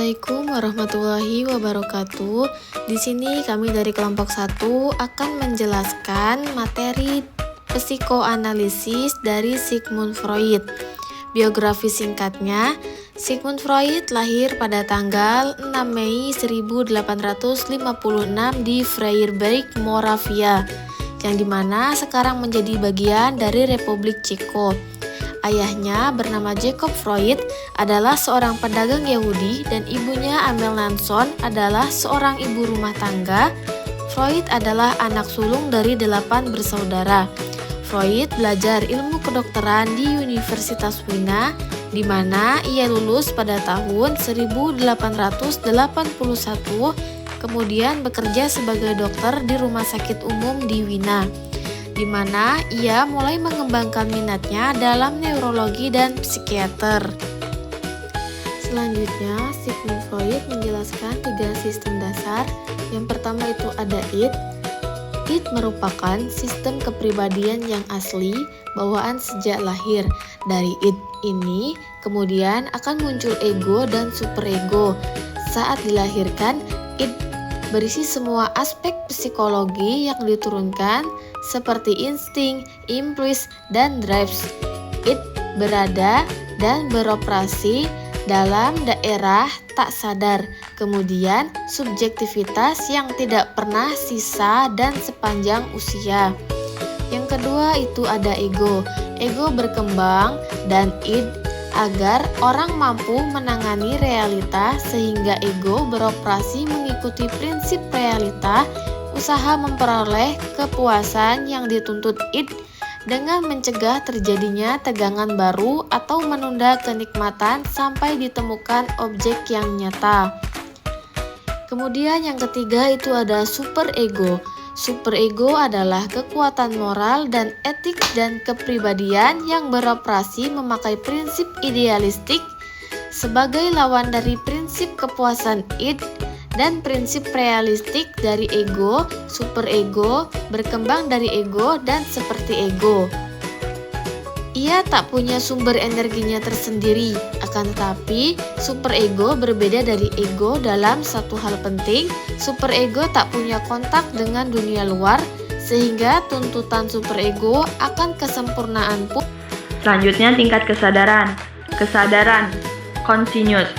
Assalamualaikum warahmatullahi wabarakatuh. Di sini kami dari kelompok 1 akan menjelaskan materi psikoanalisis dari Sigmund Freud. Biografi singkatnya, Sigmund Freud lahir pada tanggal 6 Mei 1856 di Freiberg, Moravia, yang dimana sekarang menjadi bagian dari Republik Ceko. Ayahnya bernama Jacob Freud adalah seorang pedagang Yahudi dan ibunya Amel Nanson adalah seorang ibu rumah tangga. Freud adalah anak sulung dari 8 bersaudara. Freud belajar ilmu kedokteran di Universitas Wina, di mana ia lulus pada tahun 1881, kemudian bekerja sebagai dokter di rumah sakit umum di Wina, di mana ia mulai mengembangkan minatnya dalam neurologi dan psikiater. Selanjutnya, Sigmund Freud menjelaskan 3 sistem dasar. Yang pertama itu ada id. Id merupakan sistem kepribadian yang asli, bawaan sejak lahir. Dari id ini, kemudian akan muncul ego dan superego. Saat dilahirkan, id berisi semua aspek psikologi yang diturunkan seperti insting, impuls, dan drives. Id berada dan beroperasi dalam daerah tak sadar, kemudian subjektivitas yang tidak pernah sisa dan sepanjang usia. Yang kedua itu ada ego. Ego berkembang dan id agar orang mampu menangani realita, sehingga ego beroperasi mengikuti prinsip realita, usaha memperoleh kepuasan yang dituntut id dengan mencegah terjadinya tegangan baru atau menunda kenikmatan sampai ditemukan objek yang nyata. Kemudian yang ketiga itu ada superego. Superego adalah kekuatan moral dan etik dan kepribadian yang beroperasi memakai prinsip idealistik sebagai lawan dari prinsip kepuasan id dan prinsip realistik dari ego. Superego berkembang dari ego dan seperti ego. Ia tak punya sumber energinya tersendiri, akan tetapi superego berbeda dari ego dalam satu hal penting. Superego tak punya kontak dengan dunia luar, sehingga tuntutan superego akan kesempurnaan pun. Selanjutnya tingkat kesadaran. Kesadaran conscious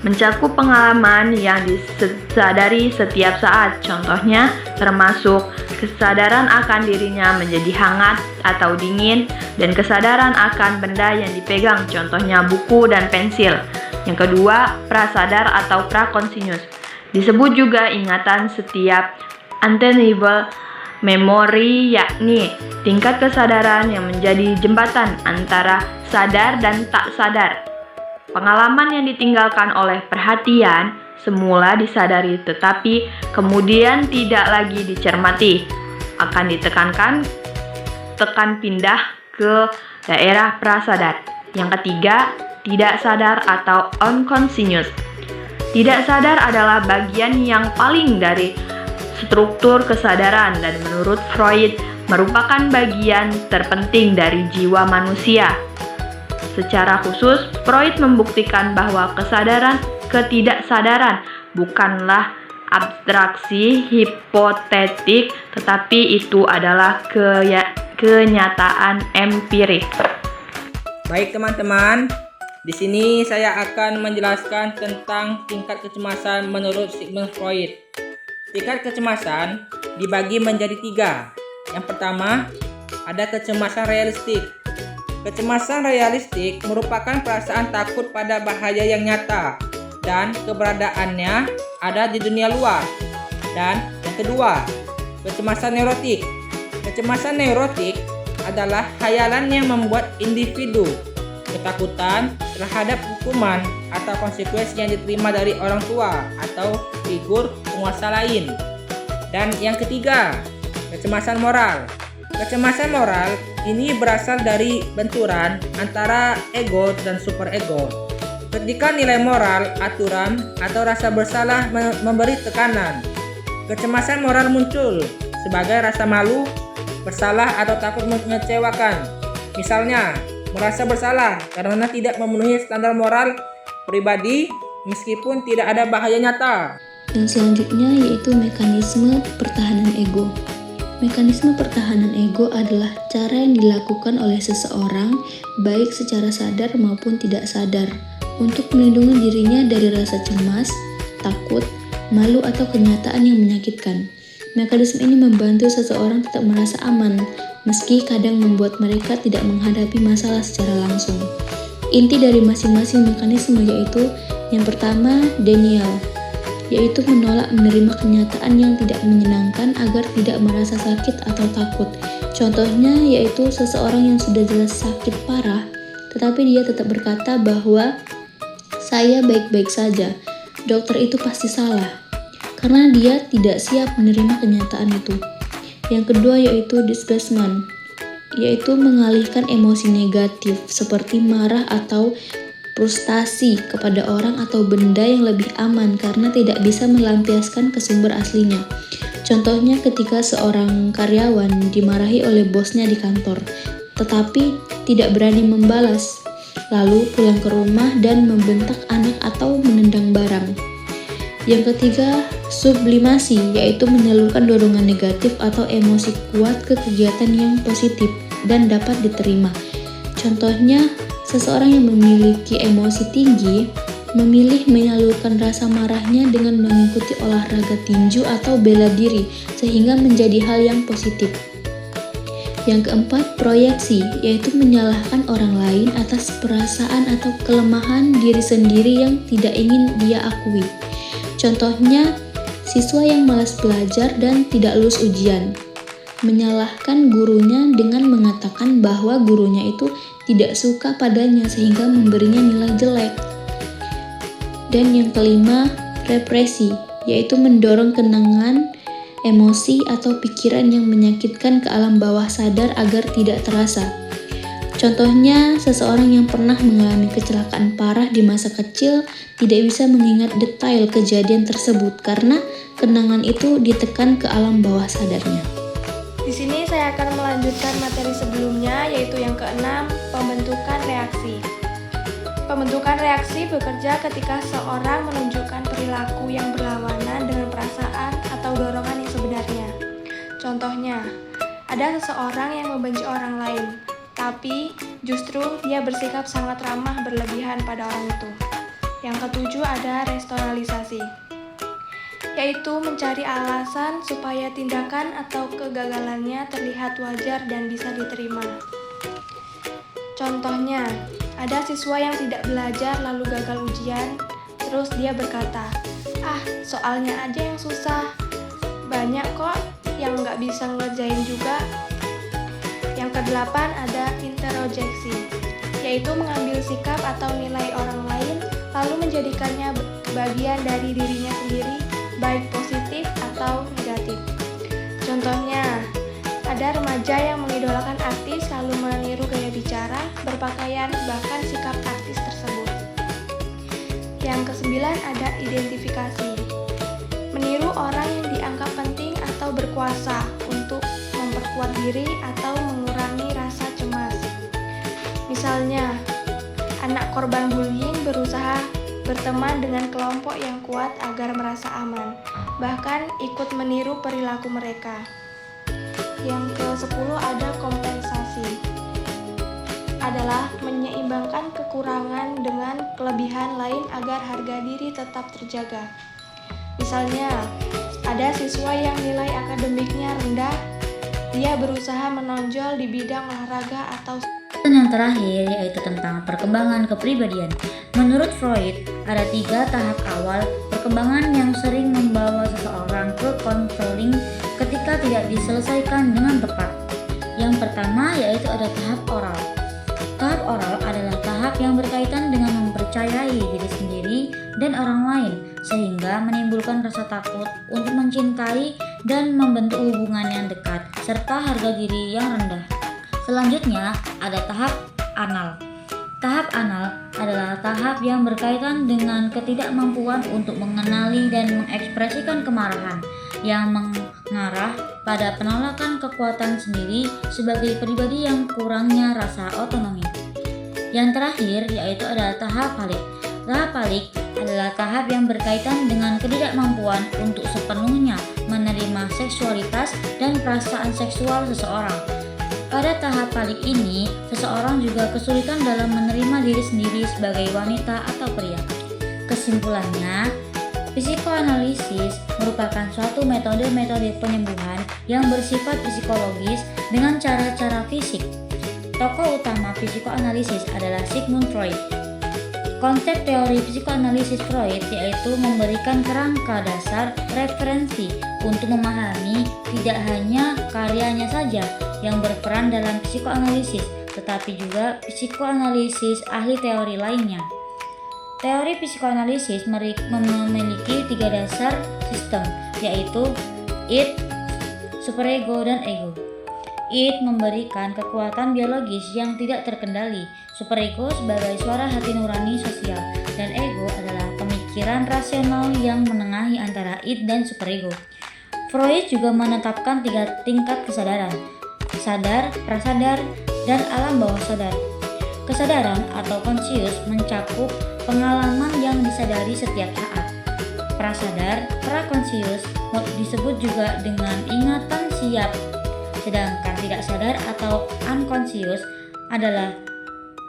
mencakup pengalaman yang disadari setiap saat. Contohnya termasuk kesadaran akan dirinya menjadi hangat atau dingin, dan kesadaran akan benda yang dipegang, contohnya buku dan pensil. Yang kedua, prasadar atau prakonsinius. Disebut juga ingatan setiap untenable memory, yakni tingkat kesadaran yang menjadi jembatan antara sadar dan tak sadar. Pengalaman yang ditinggalkan oleh perhatian semula disadari tetapi kemudian tidak lagi dicermati, akan ditekan pindah ke daerah prasadar. Yang ketiga, tidak sadar atau unconscious. Tidak sadar adalah bagian yang paling dari struktur kesadaran dan menurut Freud merupakan bagian terpenting dari jiwa manusia. Secara khusus, Freud membuktikan bahwa ketidaksadaran bukanlah abstraksi hipotetik, tetapi itu adalah kenyataan empirik. Baik teman-teman, di sini saya akan menjelaskan tentang tingkat kecemasan menurut Sigmund Freud. Tingkat kecemasan dibagi menjadi 3. Yang pertama, ada kecemasan realistik. Kecemasan realistik merupakan perasaan takut pada bahaya yang nyata dan keberadaannya ada di dunia luar. Dan yang kedua, kecemasan neurotik. Kecemasan neurotik adalah khayalan yang membuat individu ketakutan terhadap hukuman atau konsekuensi yang diterima dari orang tua atau figur penguasa lain. Dan yang ketiga, kecemasan moral. Kecemasan moral ini berasal dari benturan antara ego dan superego. Ketika nilai moral, aturan, atau rasa bersalah memberi tekanan, kecemasan moral muncul sebagai rasa malu, bersalah, atau takut mengecewakan. Misalnya, merasa bersalah karena tidak memenuhi standar moral pribadi meskipun tidak ada bahaya nyata. Yang selanjutnya yaitu mekanisme pertahanan ego. Mekanisme pertahanan ego adalah cara yang dilakukan oleh seseorang baik secara sadar maupun tidak sadar untuk melindungi dirinya dari rasa cemas, takut, malu atau kenyataan yang menyakitkan. Mekanisme ini membantu seseorang tetap merasa aman meski kadang membuat mereka tidak menghadapi masalah secara langsung. Inti dari masing-masing mekanisme yaitu yang pertama, denial, yaitu menolak menerima kenyataan yang tidak menyenangkan agar tidak merasa sakit atau takut. Contohnya yaitu seseorang yang sudah jelas sakit parah, tetapi dia tetap berkata bahwa saya baik-baik saja, dokter itu pasti salah, karena dia tidak siap menerima kenyataan itu. Yang kedua yaitu displacement, yaitu mengalihkan emosi negatif seperti marah atau frustasi kepada orang atau benda yang lebih aman karena tidak bisa melampiaskan ke sumber aslinya. Contohnya ketika seorang karyawan dimarahi oleh bosnya di kantor, tetapi tidak berani membalas, lalu pulang ke rumah dan membentak anak atau menendang barang. Yang ketiga, sublimasi, yaitu menyalurkan dorongan negatif atau emosi kuat ke kegiatan yang positif dan dapat diterima. Contohnya, seseorang yang memiliki emosi tinggi memilih menyalurkan rasa marahnya dengan mengikuti olahraga tinju atau bela diri sehingga menjadi hal yang positif. Yang keempat, proyeksi, yaitu menyalahkan orang lain atas perasaan atau kelemahan diri sendiri yang tidak ingin dia akui. Contohnya, siswa yang malas belajar dan tidak lulus ujian menyalahkan gurunya dengan mengatakan bahwa gurunya itu tidak suka padanya sehingga memberinya nilai jelek. Dan yang kelima, represi, yaitu mendorong kenangan, emosi, atau pikiran yang menyakitkan ke alam bawah sadar agar tidak terasa. Contohnya, seseorang yang pernah mengalami kecelakaan parah di masa kecil tidak bisa mengingat detail kejadian tersebut karena kenangan itu ditekan ke alam bawah sadarnya. Di sini saya akan melanjutkan materi sebelumnya, yaitu yang keenam, pembentukan reaksi. Pembentukan reaksi bekerja ketika seorang menunjukkan perilaku yang berlawanan dengan perasaan atau dorongan yang sebenarnya. Contohnya, ada seseorang yang membenci orang lain, tapi justru dia bersikap sangat ramah berlebihan pada orang itu. Yang ketujuh ada rasionalisasi, yaitu mencari alasan supaya tindakan atau kegagalannya terlihat wajar dan bisa diterima. Contohnya, ada siswa yang tidak belajar lalu gagal ujian, terus dia berkata, soalnya aja yang susah, banyak kok yang nggak bisa ngerjain juga. Yang kedelapan ada introspeksi, yaitu mengambil sikap atau nilai orang lain lalu menjadikannya bagian dari dirinya sendiri, baik positif atau negatif. Contohnya, ada remaja yang mengidolakan artis lalu meniru gaya bicara, berpakaian, bahkan sikap artis tersebut. Yang kesembilan ada identifikasi, meniru orang yang dianggap penting atau berkuasa untuk memperkuat diri atau mengurangi rasa cemas. Misalnya, anak korban bullying berusaha berteman dengan kelompok yang kuat agar merasa aman, bahkan ikut meniru perilaku mereka. Yang ke-10 ada kompensasi, adalah menyeimbangkan kekurangan dengan kelebihan lain agar harga diri tetap terjaga. Misalnya, ada siswa yang nilai akademiknya rendah, dia berusaha menonjol di bidang olahraga atau. Dan yang terakhir yaitu tentang perkembangan kepribadian. Menurut Freud, ada 3 tahap awal perkembangan yang sering membawa seseorang ke konseling ketika tidak diselesaikan dengan tepat. Yang pertama yaitu ada tahap oral. Tahap oral adalah tahap yang berkaitan dengan mempercayai diri sendiri dan orang lain, sehingga menimbulkan rasa takut untuk mencintai dan membentuk hubungan yang dekat, serta harga diri yang rendah. Selanjutnya, ada tahap anal. Tahap anal adalah tahap yang berkaitan dengan ketidakmampuan untuk mengenali dan mengekspresikan kemarahan, yang mengarah pada penolakan kekuatan sendiri sebagai pribadi yang kurangnya rasa otonomi. Yang terakhir yaitu ada tahap palik. Tahap palik adalah tahap yang berkaitan dengan ketidakmampuan untuk sepenuhnya menerima seksualitas dan perasaan seksual seseorang. Pada tahap paling ini, seseorang juga kesulitan dalam menerima diri sendiri sebagai wanita atau pria. Kesimpulannya, psikoanalisis merupakan suatu metode-metode penyembuhan yang bersifat psikologis dengan cara-cara fisik. Tokoh utama psikoanalisis adalah Sigmund Freud. Konsep teori psikoanalisis Freud yaitu memberikan kerangka dasar referensi untuk memahami tidak hanya karyanya saja yang berperan dalam psikoanalisis, tetapi juga psikoanalisis ahli teori lainnya. Teori psikoanalisis memiliki 3 dasar sistem, yaitu id, superego, dan ego. Id memberikan kekuatan biologis yang tidak terkendali, superego sebagai suara hati nurani sosial, dan ego adalah pemikiran rasional yang menengahi antara id dan superego. Freud juga menetapkan 3 tingkat kesadaran: sadar, prasadar, dan alam bawah sadar. Kesadaran atau conscious mencakup pengalaman yang disadari setiap saat. Prasadar, prakonscious, disebut juga dengan ingatan siap. Sedangkan tidak sadar atau unconscious adalah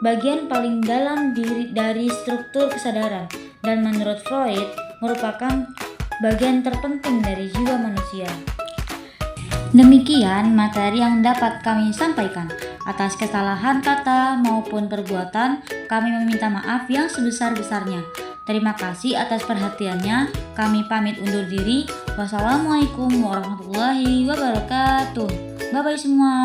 bagian paling dalam dari struktur kesadaran dan menurut Freud merupakan bagian terpenting dari jiwa manusia. Demikian materi yang dapat kami sampaikan. Atas kesalahan kata maupun perbuatan, kami meminta maaf yang sebesar-besarnya. Terima kasih atas perhatiannya. Kami pamit undur diri. Wassalamualaikum warahmatullahi wabarakatuh. Bye-bye semua.